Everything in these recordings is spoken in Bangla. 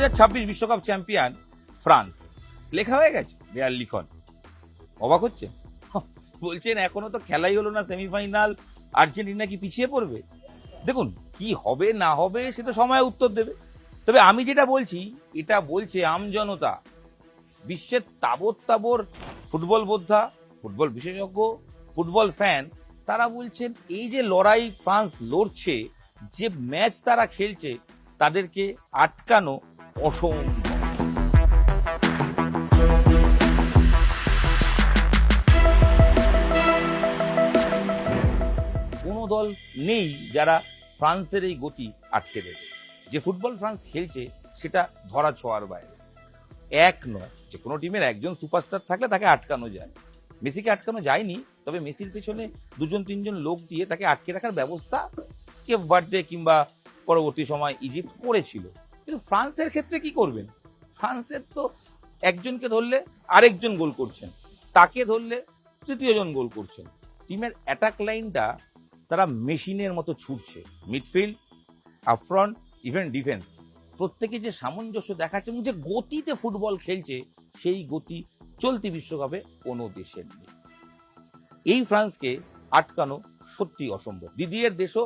2026 বিশ্বকাপ চ্যাম্পিয়ন ফ্রান্স লেখা হয়ে গেছে দেয়াল লিখন। অবাক হচ্ছে, বলছেন এখনো তো খেলাই হলো না, সেমিফাইনাল, আর্জেন্টিনা কি পিছিয়ে পড়বে? দেখুন কি হবে না হবে সে তো সময় উত্তর দেবে। তবে আমি যেটা বলছি, এটা বলছে আমজনতা, বিশ্বের তাবর তাবর ফুটবল বোদ্ধা, ফুটবল বিশেষজ্ঞ, ফুটবল ফ্যান, তারা বলছেন এই যে লড়াই ফ্রান্স লড়ছে, যে ম্যাচ তারা খেলছে, তাদেরকে আটকানো অসম্ভব। কোনো দল নেই যারা ফ্রান্সের এই গতি আটকে দেবে। যে ফুটবল ফ্রান্স খেলছে সেটা ধরা ছোঁয়ার বাইরে। এক নয়, যে কোনো টিমের একজন সুপারস্টার থাকলে তাকে আটকানো যায়। মেসিকে আটকানো যায়নি, তবে মেসির পেছনে দুজন তিনজন লোক দিয়ে তাকে আটকে রাখার ব্যবস্থা কেপ ভার্দে কিংবা পরবর্তী সময় ইজিপ্ট করেছিল। কিন্তু ফ্রান্সের ক্ষেত্রে কি করবেন? ফ্রান্সের তো একজনকে ধরলে আরেকজন গোল করছেন, তাকে ধরলে তৃতীয় জন গোল করছেন। টিমের অ্যাটাক লাইনটা তারা মেশিনের মতো ছুটছে, মিডফিল্ড, আপফ্রন্ট, ইভেন ডিফেন্স, প্রত্যেকে যে সামঞ্জস্য দেখাচ্ছে এবং যে গতিতে ফুটবল খেলছে, সেই গতি চলতি বিশ্বকাপে কোনো দেশের নেই। এই ফ্রান্সকে আটকানো সত্যি অসম্ভব। দিদিয়ের দেশও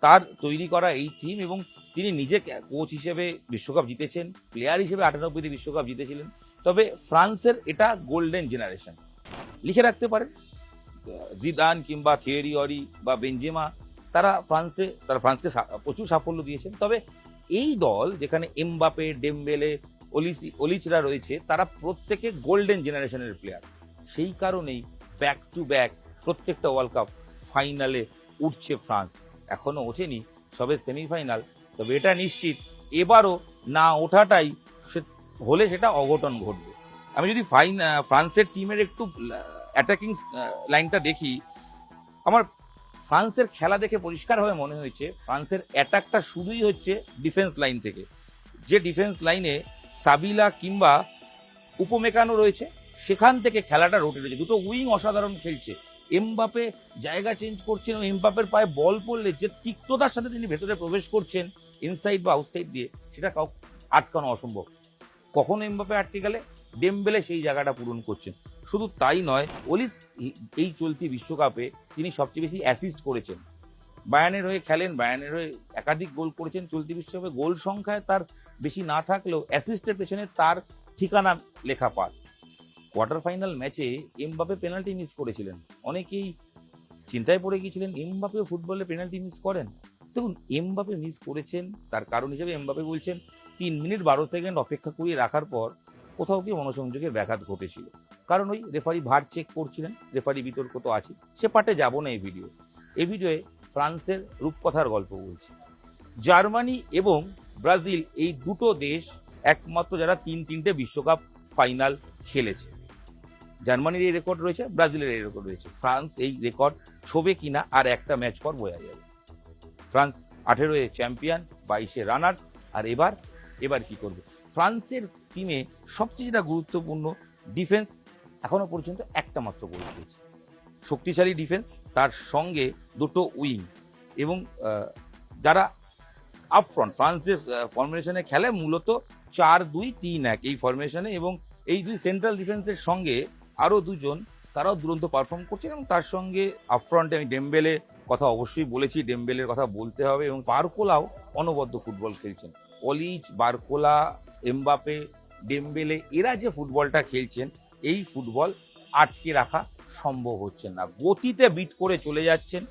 তার তৈরি করা এই টিম, এবং তিনি নিজে কোচ হিসেবে বিশ্বকাপ জিতেছেন, প্লেয়ার হিসেবে 98তে বিশ্বকাপ জিতেছিলেন। তবে ফ্রান্সের এটা গোল্ডেন জেনারেশন লিখে রাখতে পারেন। জিদান কিংবা থিয়েরি অরি বা বেনজেমা, তারা ফ্রান্সকে প্রচুর সাফল্য দিয়েছেন। তবে এই দল যেখানে এমবাপে, ডেমবেলে, অলিচরা রয়েছে, তারা প্রত্যেকে গোল্ডেন জেনারেশনের প্লেয়ার। সেই কারণেই ব্যাক টু ব্যাক প্রত্যেকটা ওয়ার্ল্ড কাপ ফাইনালে উঠছে ফ্রান্স। এখনো ওঠেনি, সবে সেমিফাইনাল। তবে এটা নিশ্চিত, এবারও না ওঠাটাই হলে সেটা অঘটন ঘটবে। আমি যদি ফ্রান্সের টিমের একটু অ্যাটাকিং লাইনটা দেখি, আমার ফ্রান্সের খেলা দেখে পরিষ্কারভাবে মনে হয়েছে ফ্রান্সের অ্যাটাকটা শুরুই হচ্ছে ডিফেন্স লাইন থেকে। যে ডিফেন্স লাইনে সাবিলা কিংবা উপমেকানো রয়েছে, সেখান থেকে খেলাটা রোটেট হয়েছে। দুটো উইং অসাধারণ খেলছে। এমবাপে জায়গা চেঞ্জ করছেন, এবং এমবাপের পায়ে বল পড়লে যে তিক্ততার সাথে তিনি ভেতরে প্রবেশ করছেন ইনসাইড বা আউটসাইড দিয়ে, সেটা আটকানো অসম্ভব। কখনো এমবাপে আটকে গেলে ডেমবেলে সেই জায়গাটা পূরণ করছেন। শুধু তাই নয়, অলিস এই চলতি বিশ্বকাপে তিনি সবচেয়ে বেশি অ্যাসিস্ট করেছেন। বায়ার্নের হয়ে খেলেন, বায়ার্নের হয়ে একাধিক গোল করেছেন চলতি বিশ্বকাপে। গোল সংখ্যায় তার বেশি না থাকলেও অ্যাসিস্টের পেছনে তার ঠিকানা লেখা পাস। কোয়ার্টার ফাইনাল ম্যাচে এমবাপে পেনাল্টি মিস করেছিলেন, অনেকেই চিন্তায় পড়ে গিয়েছিলেন এমবাপেও ফুটবলে পেনাল্টি মিস করেন। দেখুন, এমবাপে মিস করেছেন, তার কারণ হিসেবে এমবাপে বলছেন 3 মিনিট 12 সেকেন্ড অপেক্ষা করিয়ে রাখার পর কোথাও কি মনোসংযোগের ব্যাঘাত ঘটেছিল। কারণ ওই রেফারি ভার চেক করছিলেন, রেফারি বিতর্ক তো আছে, সে পার্টে যাব না এই ভিডিওয়ে ফ্রান্সের রূপকথার গল্প বলছি। জার্মানি এবং ব্রাজিল এই দুটো দেশ একমাত্র যারা 3-3টে বিশ্বকাপ ফাইনাল খেলেছে। জার্মানির এই রেকর্ড রয়েছে, ব্রাজিলের এই রেকর্ড রয়েছে। ফ্রান্স এই রেকর্ড ছোবে কিনা আর একটা ম্যাচ পর বোঝা যাবে। ফ্রান্স 18-এ চ্যাম্পিয়ন, 22-এ রানার্স। আর এবার কি করবে? ফ্রান্সের টিমে সবচেয়ে যেটা গুরুত্বপূর্ণ, ডিফেন্স এখনো পর্যন্ত একটা মাত্র গোল খেয়েছে। শক্তিশালী ডিফেন্স, তার সঙ্গে দুটো উইং, এবং যারা আপফ্রন্ট ফ্রান্সের ফরমেশনে খেলে মূলত 4-2-3-1 এই ফরমেশনে, এবং এই দুই সেন্ট্রাল ডিফেন্সের সঙ্গে আরও দুজন, তারাও দুরন্ত পারফর্ম করছেন। এবং তার সঙ্গে আপফ্রন্টে আমি ডেমবেলে কথা অবশ্যই বলেছি, ডেমবেলের কথা বলতে হবে, এবং বারকোলাও অনবদ্য ফুটবল খেলছেন। অলিচ, বারকোলা, এমবাপে, ডেমবেলে, এরা যে ফুটবলটা খেলছেন, এই ফুটবল আটকে রাখা সম্ভব হচ্ছে না। গতিতে বিট করে চলে যাচ্ছেন,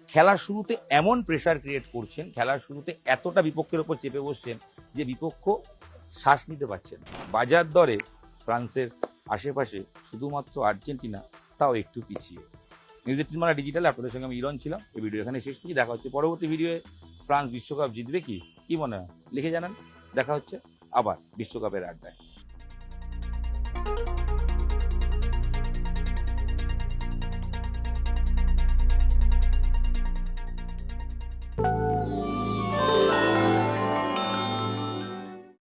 খেলার শুরুতে এমন প্রেসার ক্রিয়েট করছেন, খেলার শুরুতে এতটা বিপক্ষের ওপর চেপে বসছেন যে বিপক্ষ শ্বাস নিতে পারছেন। বাজার দরে ফ্রান্সের আশেপাশে শুধুমাত্র আর্জেন্টিনা, তাও একটু পিছিয়ে। নিউজ 18 ডিজিটাল, আপনাদের সঙ্গে আমি ইরন ছিলাম। এই ভিডিও এখানে শেষ করি, দেখা হচ্ছে পরবর্তী ভিডিওয়ে। ফ্রান্স বিশ্বকাপ জিতবে কি মনে হয় লিখে জানান। দেখা হচ্ছে আবার বিশ্বকাপের আড্ডায়।